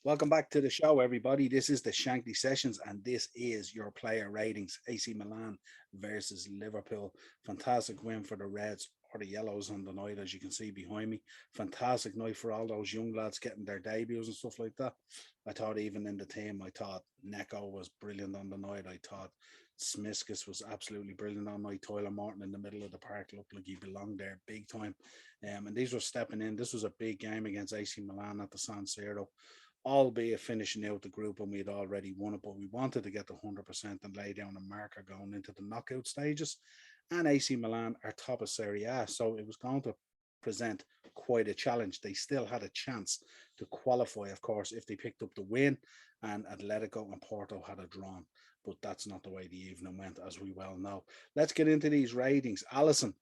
Welcome back to the show, everybody. This is the Shankly Sessions, and this is your player ratings. AC Milan versus Liverpool. Fantastic win for the Reds or the Yellows on the night, as you can see behind me. Fantastic night for all those young lads getting their debuts and stuff like that. I thought even in the team, I thought Neko was brilliant on the night. I thought Smiskus was absolutely brilliant on night. Tyler Morton in the middle of the park looked like he belonged there big time. And these were stepping in. This was a big game against AC Milan at the San Siro, albeit finishing out the group and we had already won it, but we wanted to get the 100% and lay down a marker going into the knockout stages. And AC Milan are top of Serie A, so it was going to present quite a challenge. They still had a chance to qualify, of course, if they picked up the win, and Atletico and Porto had a drawn. But that's not the way the evening went, as we well know. Let's get into these ratings. Allison,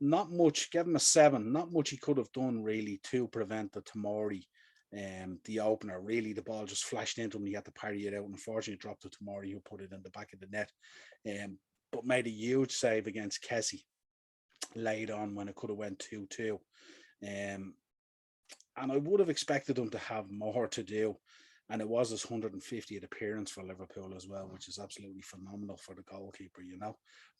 not much, give him a seven. Not much he could have done really to prevent the Tomori, the opener. Really, the ball just flashed into him. He had to parry it out. Unfortunately, it dropped to Tomori, who put it in the back of the net. But made a huge save against Kessie late on when it could have went 2-2. Um, and I would have expected him to have more to do. And it was his 150th appearance for Liverpool as well, which is absolutely phenomenal for the goalkeeper.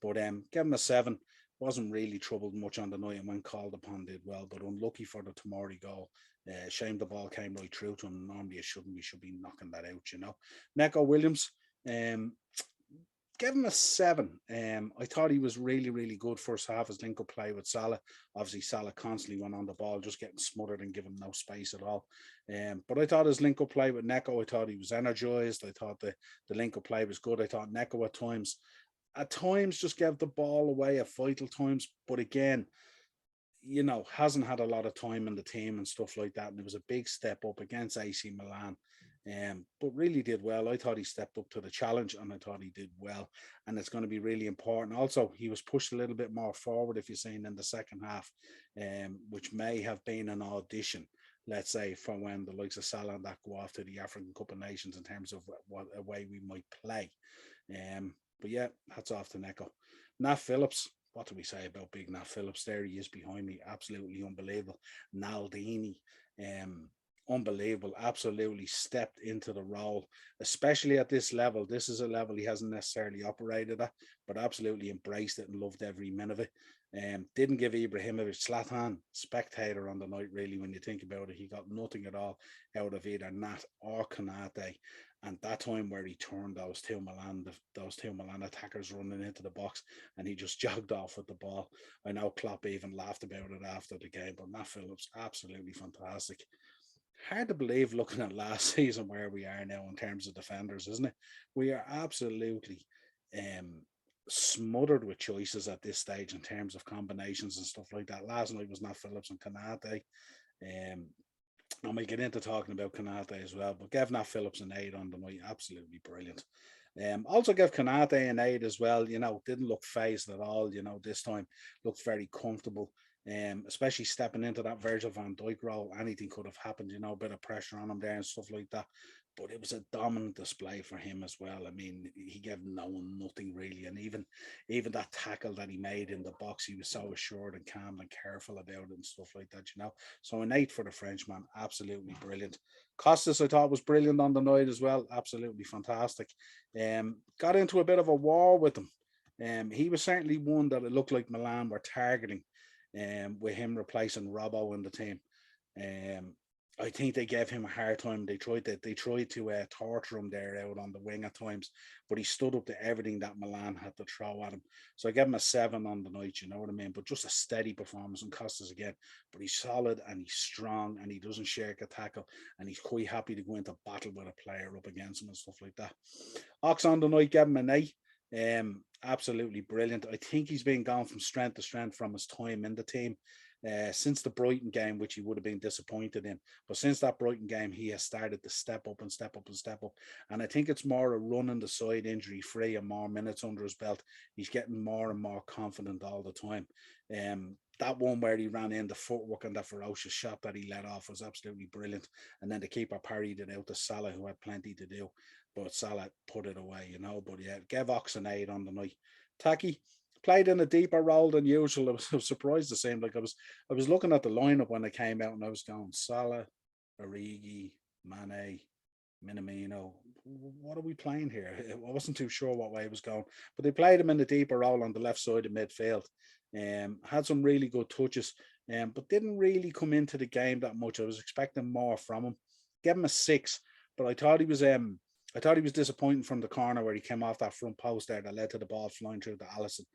But give him a seven. Wasn't really troubled much on the night, and when called upon did well, but unlucky for the Tomori goal. Shame the ball came right through to him. Normally it shouldn't. We should be knocking that out. Neco Williams, um, give him a seven. I thought he was really, really good first half as link up play with Salah. Obviously, Salah constantly went on the ball, just getting smothered and giving no space at all. But I thought his link up play with Neko, I thought he was energised. I thought the link up play was good. I thought Neko at times just gave the ball away at vital times. But again, hasn't had a lot of time in the team and stuff like that. And it was a big step up against AC Milan. But really did well. I thought he stepped up to the challenge and I thought he did well. And it's going to be really important. Also, he was pushed a little bit more forward, if you're saying, in the second half, which may have been an audition, let's say, for when the likes of Salah and that go off to the African Cup of Nations in terms of what a way we might play. But yeah, hats off to Neko. Nat Phillips, what do we say about big Nat Phillips? There he is behind me, absolutely unbelievable. Naldini, unbelievable, absolutely stepped into the role, especially at this level. This is a level he hasn't necessarily operated at, but absolutely embraced it and loved every minute of it. Didn't give Ibrahimovic Zlatan spectator on the night, really, when you think about it. He got nothing at all out of either Nat or Kanate. And that time where he turned those two Milan attackers running into the box, and he just jogged off with the ball. I know Klopp even laughed about it after the game, but Matt Phillips absolutely fantastic. Hard to believe looking at last season where we are now in terms of defenders, isn't it? We are absolutely um, smothered with choices at this stage in terms of combinations and stuff like that. Last night was Nat Phillips and Kanate. Um, and we'll get into talking about Kanate as well. But gave Nat Phillips an 8 on the night. Absolutely brilliant. Also gave Kanate an 8 as well. Didn't look phased at all. This time looked very comfortable. Especially stepping into that Virgil van Dijk role. Anything could have happened, a bit of pressure on him there and stuff like that. But it was a dominant display for him as well. I mean, he gave no one nothing really. And even that tackle that he made in the box, he was so assured and calm and careful about it and stuff like that. So an 8 for the Frenchman, absolutely brilliant. Costas, I thought, was brilliant on the night as well, absolutely fantastic. Got into a bit of a war with him. He was certainly one that it looked like Milan were targeting, with him replacing Robbo in the team. Um, I think they gave him a hard time. They tried to torture him there out on the wing at times, but he stood up to everything that Milan had to throw at him. So I gave him a 7 on the night. You know what I mean? But just a steady performance and Costas again. But he's solid and he's strong and he doesn't shirk a tackle and he's quite happy to go into battle with a player up against him and stuff like that. Ox on the night gave him an 8. Absolutely brilliant. I think he's been gone from strength to strength from his time in the team. Since the Brighton game, which he would have been disappointed in. But since that Brighton game, he has started to step up and step up and step up. And I think it's more a running the side injury free and more minutes under his belt. He's getting more and more confident all the time. That one where he ran in the footwork and that ferocious shot that he let off was absolutely brilliant. And then the keeper parried it out to Salah, who had plenty to do. But Salah put it away. But yeah, gave Ox an 8 on the night. Taki played in a deeper role than usual. I was surprised the same. Like I was looking at the lineup when they came out and I was going Salah, Origi, Mane, Minamino. What are we playing here? I wasn't too sure what way it was going, but they played him in the deeper role on the left side of midfield. Had some really good touches, but didn't really come into the game that much. I was expecting more from him. Give him a 6, but I thought he was disappointing from the corner where he came off that front post there that led to the ball flying through to Allison.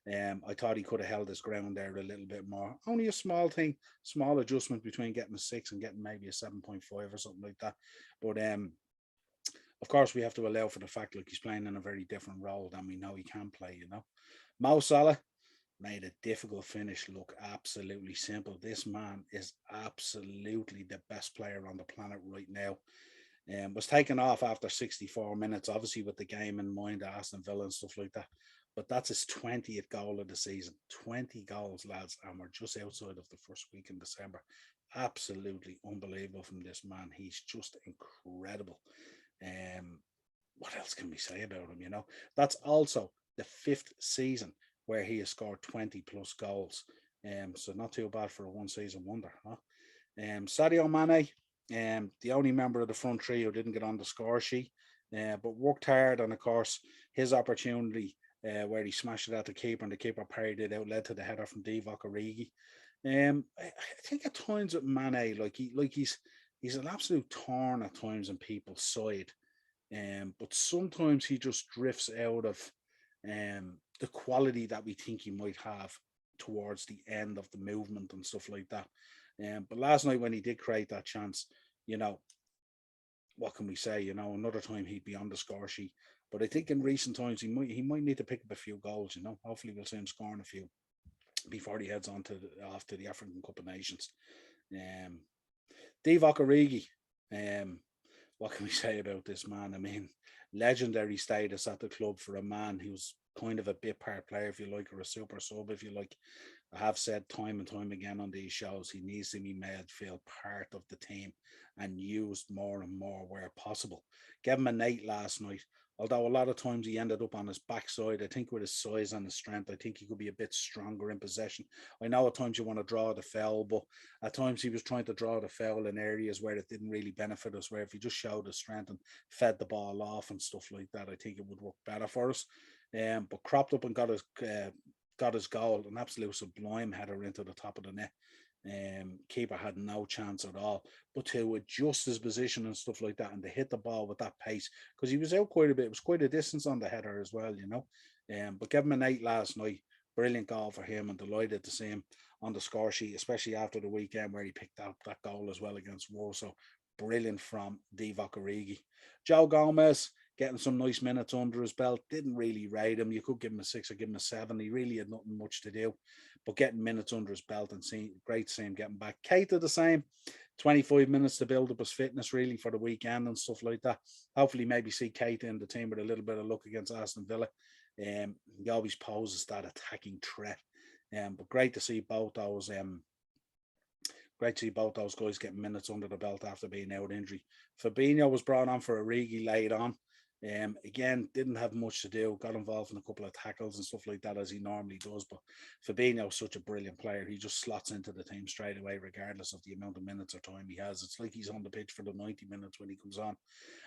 I thought he could have held his ground there a little bit more. Only a small thing, small adjustment between getting a 6 and getting maybe a 7.5 or something like that. But of course, we have to allow for the fact like he's playing in a very different role than we know he can play. Mo Salah made a difficult finish look absolutely simple. This man is absolutely the best player on the planet right now. Was taken off after 64 minutes, obviously with the game in mind, Aston Villa and stuff like that. But that's his 20th goal of the season. 20 goals, lads, and we're just outside of the first week in December. Absolutely unbelievable from this man. He's just incredible. Um, what else can we say about him? That's also the 5th season where he has scored 20 plus goals. So not too bad for a one season wonder, huh? Sadio Mane, the only member of the front three who didn't get on the score sheet, but worked hard. And of course, his opportunity where he smashed it at the keeper and the keeper parried it out led to the header from Divock Origi. I think at times with Mane, he's an absolute thorn at times in people's side. But sometimes he just drifts out of the quality that we think he might have towards the end of the movement and stuff like that. But last night when he did create that chance, you know, what can we say? Another time he'd be on the score sheet. But I think in recent times he might need to pick up a few goals. Hopefully we'll see him scoring a few before he heads on to off to the African Cup of Nations. Um, Divock Origi, um, what can we say about this man? I mean, legendary status at the club for a man who's kind of a bit part player, if you like, or a super sub, if you like. I have said time and time again on these shows, he needs to be made feel part of the team and used more and more where possible. Gave him an 8 last night. Although a lot of times he ended up on his backside, I think with his size and his strength, I think he could be a bit stronger in possession. I know at times you want to draw the foul, but at times he was trying to draw the foul in areas where it didn't really benefit us, where if he just showed his strength and fed the ball off and stuff like that, I think it would work better for us. But cropped up and got his goal, an absolute sublime header into the top of the net. Keeper had no chance at all. But to adjust his position and stuff like that, and to hit the ball with that pace, because he was out quite a bit, it was quite a distance on the header as well. But gave him an 8 last night. Brilliant goal for him, and delighted to see him on the score sheet, especially after the weekend where he picked up that goal as well against Wolves. So brilliant from Divock Origi. Joe Gomez getting some nice minutes under his belt. Didn't really rate him. You could give him a 6 or give him a 7. He really had nothing much to do. But getting minutes under his belt and great to see him getting back. Keita the same. 25 minutes to build up his fitness really for the weekend and stuff like that. Hopefully maybe see Keita in the team with a little bit of luck against Aston Villa. He always poses that attacking threat. But great to see both those guys getting minutes under the belt after being out injury. Fabinho was brought on for Origi late on. Again, didn't have much to do. Got involved in a couple of tackles and stuff like that as he normally does. But Fabinho's such a brilliant player. He just slots into the team straight away, regardless of the amount of minutes or time he has. It's like he's on the pitch for the 90 minutes when he comes on.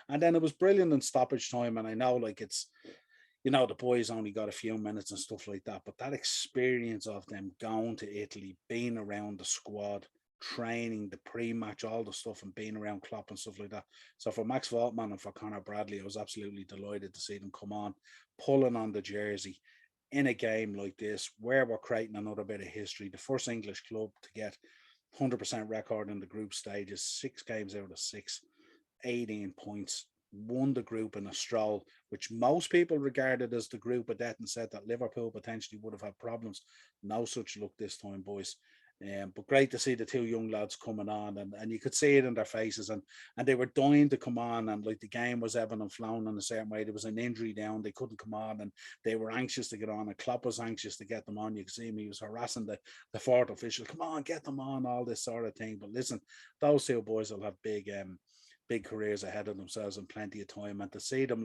And then it was brilliant in stoppage time. And I know the boys only got a few minutes and stuff like that. But that experience of them going to Italy, being around the squad, training, the pre-match, all the stuff, and being around Klopp and stuff like that. So for Max Voltman and for Connor Bradley, I was absolutely delighted to see them come on, pulling on the jersey in a game like this, where we're creating another bit of history. The first English club to get 100% record in the group stages, 6 games out of 6, 18 points, won the group in a stroll, which most people regarded as the group of death and said that Liverpool potentially would have had problems. No such luck this time, boys. But great to see the 2 young lads coming on, and you could see it in their faces, and they were dying to come on, and like the game was ebbing and flowing in a certain way. There was an injury down, they couldn't come on, and they were anxious to get on, and Klopp was anxious to get them on. You could see him, he was harassing the fourth official, come on, get them on, all this sort of thing. But listen, those 2 boys will have big careers ahead of themselves and plenty of time, and to see them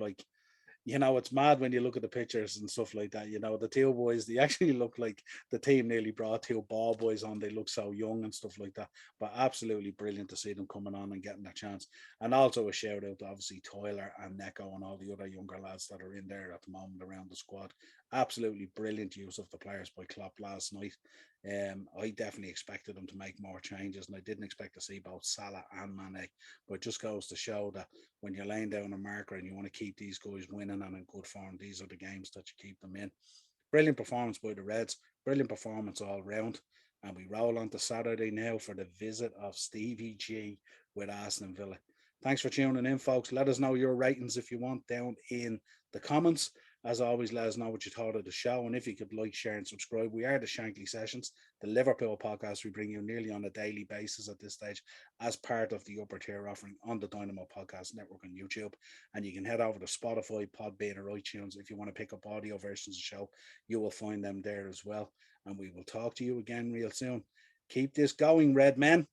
You know, it's mad when you look at the pictures and stuff like that. You know, the two boys, they actually look like the team nearly brought two ball boys on. They look so young and stuff like that. But absolutely brilliant to see them coming on and getting their chance. And also a shout out to obviously Tyler and Neko and all the other younger lads that are in there at the moment around the squad. Absolutely brilliant use of the players by Klopp last night. I definitely expected them to make more changes, and I didn't expect to see both Salah and Mane. But it just goes to show that when you're laying down a marker and you want to keep these guys winning and in good form, these are the games that you keep them in. Brilliant performance by the Reds. Brilliant performance all round. And we roll on to Saturday now for the visit of Stevie G with Aston Villa. Thanks for tuning in, folks. Let us know your ratings if you want down in the comments. As always, let us know what you thought of the show. And if you could like, share, and subscribe, we are the Shankly Sessions, the Liverpool podcast we bring you nearly on a daily basis at this stage as part of the upper tier offering on the Dynamo Podcast Network on YouTube. And you can head over to Spotify, Podbean, or iTunes if you want to pick up audio versions of the show. You will find them there as well. And we will talk to you again real soon. Keep this going, Red Men.